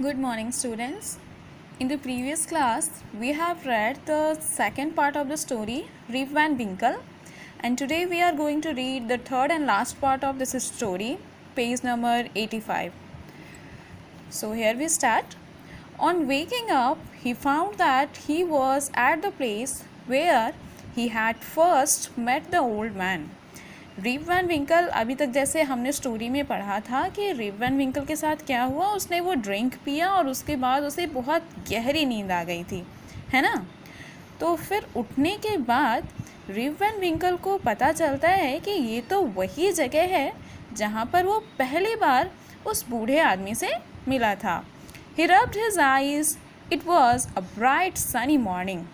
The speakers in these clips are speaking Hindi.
Good morning, students. In the previous class, we have read the second part of the story, Rip Van Winkle, and today we are going to read the third and last part of this story, page number 85. So here we start. On waking up, he found that he was at the place where he had first met the old man. Rip Van Winkle, अभी तक जैसे हमने स्टोरी में पढ़ा था कि रिप वैन विंकल के साथ क्या हुआ, उसने वो ड्रिंक पिया और उसके बाद उसे बहुत गहरी नींद आ गई थी, है ना। तो फिर उठने के बाद रिप वैन विंकल को पता चलता है कि ये तो वही जगह है जहाँ पर वो पहली बार उस बूढ़े आदमी से मिला था। He rubbed his eyes, it was a bright sunny morning.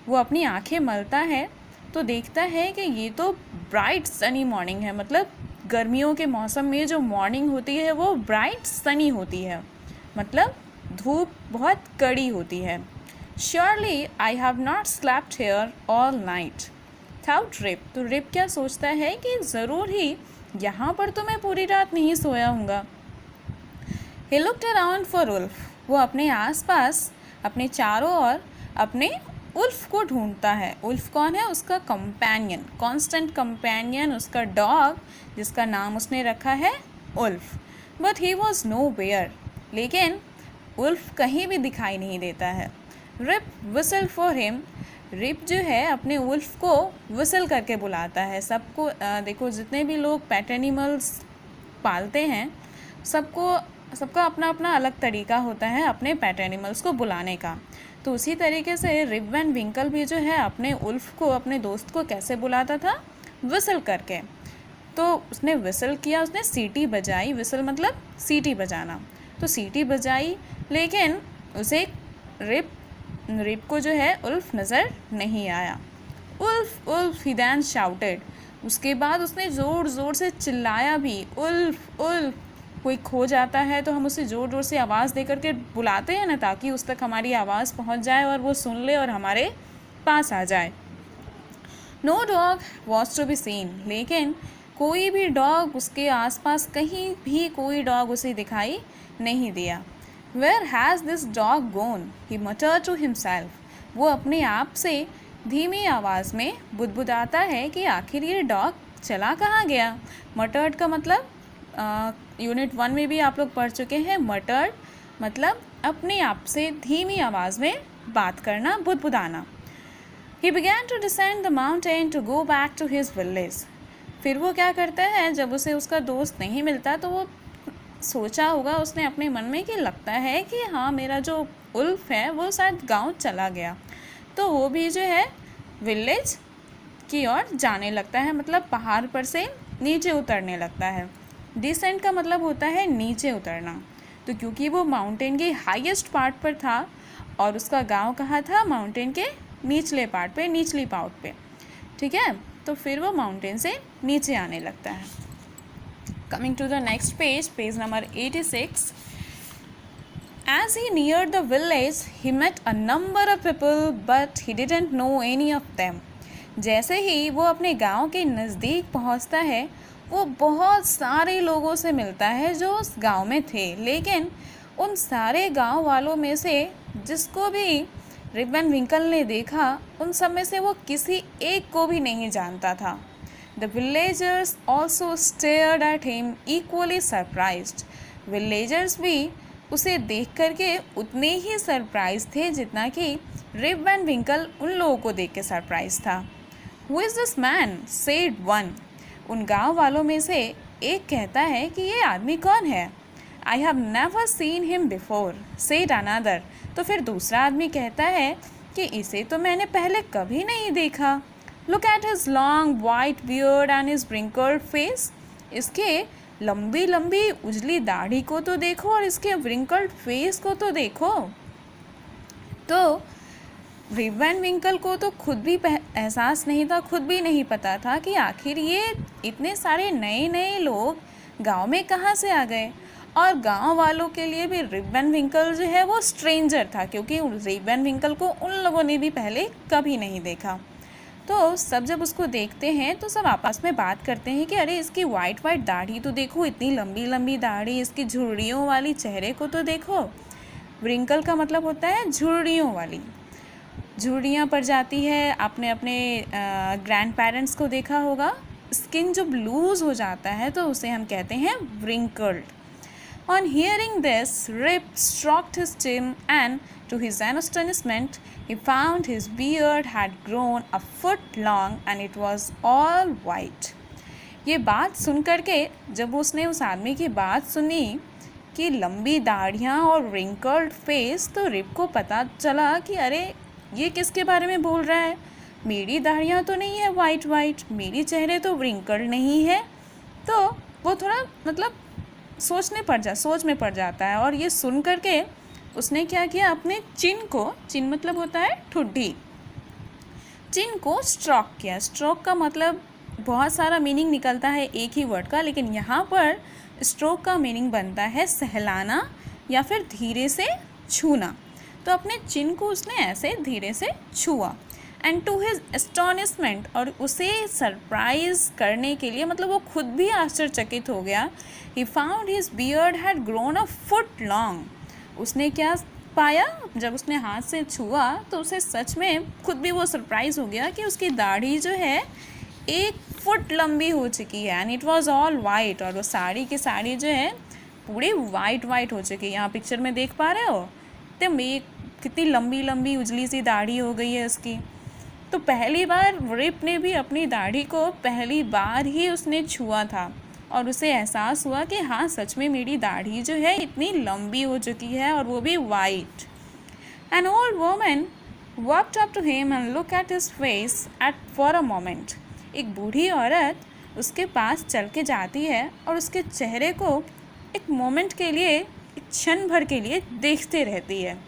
वो अपनी आंखें मलता है तो देखता है कि ये तो ब्राइट सनी मॉर्निंग है, मतलब गर्मियों के मौसम में जो मॉर्निंग होती है वो ब्राइट सनी होती है, मतलब धूप बहुत कड़ी होती है। Surely I have not slept here all night thought Rip. तो रिप क्या सोचता है कि ज़रूर ही यहाँ पर तो मैं पूरी रात नहीं सोया हूँगा। He looked around for wolf. वो अपने आसपास, अपने चारों ओर अपने उल्फ को ढूंढता है। उल्फ कौन है? उसका कंपेनियन, कांस्टेंट कंपेनियन, उसका डॉग जिसका नाम उसने रखा है Wolf. But he was nowhere. लेकिन उल्फ कहीं भी दिखाई नहीं देता है। Rip whistle for him. Rip जो है अपने उल्फ को विसल करके बुलाता है। सबको देखो, जितने भी लोग पेट एनिमल्स पालते हैं सबका अपना अपना अलग तरीका होता है अपने पेट एनिमल्स को बुलाने का। तो उसी तरीके से रिप वैन विंकल भी जो है अपने उल्फ को, अपने दोस्त को कैसे बुलाता था? विसल करके। तो उसने विसल किया, उसने सीटी बजाई। विसल मतलब सीटी बजाना। तो सीटी बजाई, लेकिन उसे रिप को जो है उल्फ नज़र नहीं आया। उल्फ उल्फ, ही दैन शाउटेड। उसके बाद उसने ज़ोर ज़ोर से चिल्लाया भी, उल्फ उल्फ। कोई खो जाता है तो हम उसे ज़ोर ज़ोर से आवाज़ दे करके बुलाते हैं ना, ताकि उस तक हमारी आवाज़ पहुंच जाए और वो सुन ले और हमारे पास आ जाए। No dog was to be seen. लेकिन कोई भी डॉग उसके आसपास, कहीं भी कोई डॉग उसे दिखाई नहीं दिया। Where has this dog gone, he muttered to himself. वो अपने आप से धीमी आवाज़ में बुदबुदाता है कि आखिर ये डॉग चला कहाँ गया। मटर्ड का मतलब यूनिट 1 में भी आप लोग पढ़ चुके हैं। मटर्ड मतलब अपने आप से धीमी आवाज़ में बात करना, बुदबुदाना। He began to descend the mountain to go back to his village. फिर वो क्या करता है, जब उसे उसका दोस्त नहीं मिलता तो वो सोचा होगा उसने अपने मन में कि लगता है कि हाँ, मेरा जो उल्फ है वो शायद गांव चला गया। तो वो भी जो है विलेज की ओर जाने लगता है, मतलब पहाड़ पर से नीचे उतरने लगता है। डिसेंट का मतलब होता है नीचे उतरना। तो क्योंकि वो माउंटेन के हाईएस्ट पार्ट पर था और उसका गांव कहाँ था? माउंटेन के निचले पार्ट पे, निचली पार्ट पे, ठीक है। तो फिर वो माउंटेन से नीचे आने लगता है। Coming to the next page, page number 86। As he neared the village, he met a number of people, but he didn't know any of them. जैसे ही वो अपने गांव के नज़दीक पहुंचता है, वो बहुत सारे लोगों से मिलता है जो उस गांव में थे, लेकिन उन सारे गांव वालों में से जिसको भी रिप वैन विंकल ने देखा, उन सब में से वो किसी एक को भी नहीं जानता था। The villagers also stared at him equally surprised. Villagers भी उसे देख करके उतने ही सरप्राइज थे जितना कि रिप वैन विंकल उन लोगों को देख के सरप्राइज था। Who is this man? Said one. उन गांव वालों में से एक कहता है कि ये आदमी कौन है? I have never seen him before, said another. तो फिर दूसरा आदमी कहता है कि इसे तो मैंने पहले कभी नहीं देखा। Look at his long white beard and his wrinkled face. इसके लंबी लंबी उजली दाढ़ी को तो देखो और इसके व्रिंकल्ड फेस को तो देखो। तो रिप वैन विंकल को तो खुद भी एहसास नहीं था, खुद भी नहीं पता था कि आखिर ये इतने सारे नए नए लोग गांव में कहाँ से आ गए। और गांव वालों के लिए भी रिप वैन विंकल जो है वो स्ट्रेंजर था, क्योंकि रिप वैन विंकल को उन लोगों ने भी पहले कभी नहीं देखा। तो सब जब उसको देखते हैं तो सब आपस में बात करते हैं कि अरे इसकी वाइट वाइट दाढ़ी तो देखो, इतनी लंबी लंबी दाढ़ी, इसकी झुर्रियों वाली चेहरे को तो देखो। व्रिंकल का मतलब होता है झुर्रियों वाली, झुर्रियाँ पड़ जाती है। आपने अपने ग्रैंड पेरेंट्स को देखा होगा, स्किन जब लूज हो जाता है तो उसे हम कहते हैं wrinkled. On hearing this, Rip stroked his chin and, to his astonishment, he found his beard had grown a foot long and it was all white. ये बात सुन कर के जब उसने उस आदमी की बात सुनी कि लंबी दाढ़ियाँ और wrinkled face, तो रिप को पता चला कि अरे ये किसके बारे में बोल रहा है, मेरी दाढ़ियाँ तो नहीं है वाइट वाइट, मेरी चेहरे तो wrinkled नहीं है। तो वो थोड़ा मतलब सोच में पड़ जाता है और ये सुन करके उसने क्या किया, अपने चिन मतलब होता है ठुड्डी, चिन को स्ट्रोक किया। स्ट्रोक का मतलब बहुत सारा मीनिंग निकलता है एक ही वर्ड का, लेकिन यहाँ पर स्ट्रोक का मीनिंग बनता है सहलाना या फिर धीरे से छूना। तो अपने चिन को उसने ऐसे धीरे से छुआ। एंड टू हिज एस्टोनिशमेंट, और उसे सरप्राइज करने के लिए मतलब वो खुद भी आश्चर्यचकित हो गया, he found his beard had grown a foot long. उसने क्या पाया, जब उसने हाथ से छुआ तो उसे सच में खुद भी वो सरप्राइज हो गया कि उसकी दाढ़ी जो है 1 फुट लंबी हो चुकी है। And it was all white, और वो साड़ी की साड़ी जो है पूरी वाइट हो चुकी है। यहाँ पिक्चर में देख पा रहे हो तो एक कितनी लंबी लंबी उजली सी दाढ़ी हो गई है उसकी। तो पहली बार रिप ने भी अपनी दाढ़ी को पहली बार ही उसने छुआ था और उसे एहसास हुआ कि हाँ सच में मेरी दाढ़ी जो है इतनी लंबी हो चुकी है और वो भी white. An old woman walked up to him and looked at his face for a moment. एक बूढ़ी औरत उसके पास चल के जाती है और उसके चेहरे को एक मोमेंट के लिए, एक क्षण भर के लिए देखते रहती है।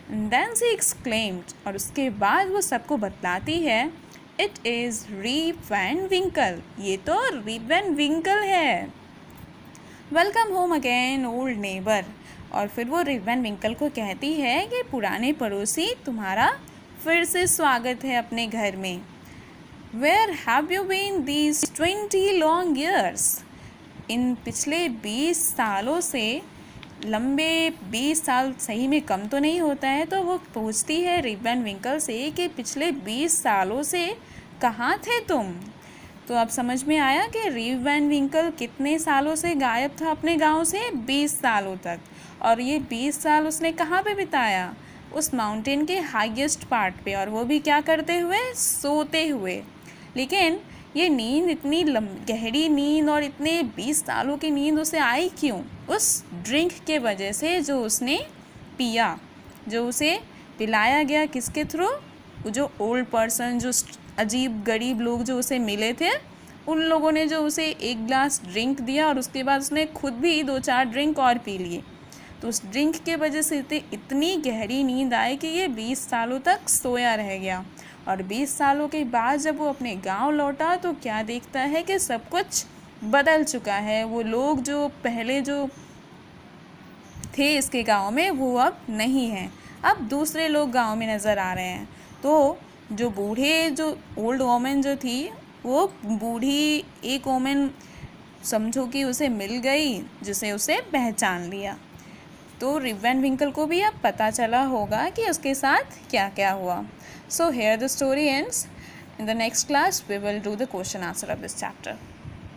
And then she exclaimed, और उसके बाद वो सबको बतलाती है, It is Rip Van Winkle. ये तो Rip Van Winkle है। Welcome home again, old neighbor. और फिर वो रिप वैन विंकल को कहती है कि पुराने पड़ोसी, तुम्हारा फिर से स्वागत है अपने घर में। Where have you been these 20 long years? इन पिछले 20 सालों से, लंबे 20 साल सही में कम तो नहीं होता है, तो वो पूछती है रिप वैन विंकल से कि पिछले 20 सालों से कहाँ थे तुम। तो अब समझ में आया कि रिप वैन विंकल कितने सालों से गायब था अपने गांव से, 20 सालों तक। और ये 20 साल उसने कहाँ पे बिताया, उस माउंटेन के हाईएस्ट पार्ट पे, और वो भी क्या करते हुए, सोते हुए। लेकिन ये नींद, इतनी गहरी नींद और इतने 20 सालों की नींद उसे आई क्यों, उस ड्रिंक के वजह से जो उसने पिया, जो उसे पिलाया गया किसके थ्रू, जो ओल्ड पर्सन, जो अजीब गरीब लोग जो उसे मिले थे, उन लोगों ने जो उसे एक ग्लास ड्रिंक दिया और उसके बाद उसने खुद भी 2-4 ड्रिंक और पी लिए। तो उस ड्रिंक के वजह से इतनी गहरी नींद आई कि ये 20 सालों तक सोया रह गया। और 20 सालों के बाद जब वो अपने गांव लौटा तो क्या देखता है कि सब कुछ बदल चुका है। वो लोग जो पहले जो थे इसके गांव में वो अब नहीं हैं, अब दूसरे लोग गांव में नज़र आ रहे हैं। तो जो बूढ़े, जो ओल्ड वोमेन जो थी, वो बूढ़ी एक वोमेन समझो कि उसे मिल गई जिसे उसे पहचान लिया। तो रिप वैन विंकल को भी अब पता चला होगा कि उसके साथ क्या क्या हुआ। So here the story ends. In the next class we will do the question answer of this chapter.